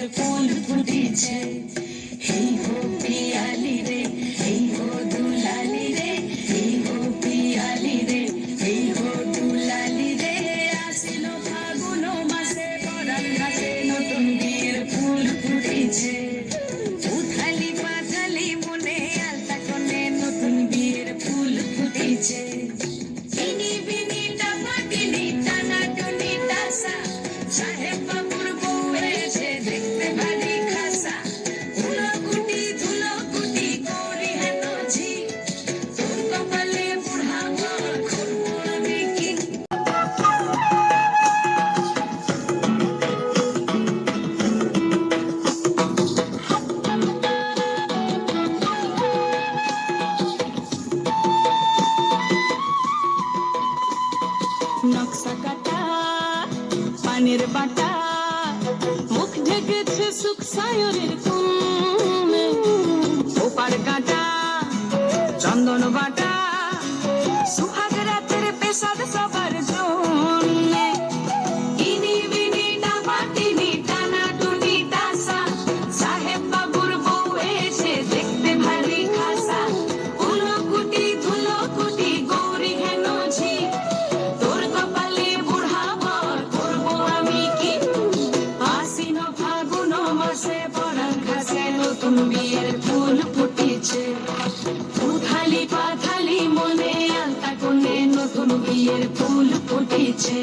বিয়ের ফুল ফুটেছে। এই হো পিয়ালি রে, এই হো দুলালি রে, এই হো পিয়ালি রে, এই হো দুলালি রে। আসিল ফাগুন মাসে পরাণ ঘাসে নতুন বিয়ের ফুল ফুটেছে। উথালি পাথালি মনে আলতা কোণে নতুন বিয়ের ফুল ফুটেছে। বিনি বিনি টাপাটিনি টানাটুনি টাসা, সাহেব বাবুর বউ এসে দেখতে ভারী খাসা। ধুলোকুটি ধুলোকুটি করি হেন ঝি, তোর কপালে বুড়া বর করবো আমি কি। নকশা কাটা পানের বাটা, মুখ ঢেকেছে সুখ সায়রের কুমে। ওপার কাটা চন্দন বাটা, সুহাগ রাতের পেশাদ সবার জন্যে। ইনি বিনি ডাবাটিনি টানাটুনি টাসা, সাহেব বাবুর বউ এসে দেখতে ভারী খাসা। ধুলোকুটি ধুলোকুটি গৌরী হেন ঝি, তোর কপালে বুড়া বর করবো আমি কি। আশ্বিন ফাগুন মাসে পরাণ ঘাসে নতুন বিয়ের ফুল ফুটেছে। উথালি পাথালি মনে আলতা কোণে নতুন বিয়ের ফুল ফুটেছে।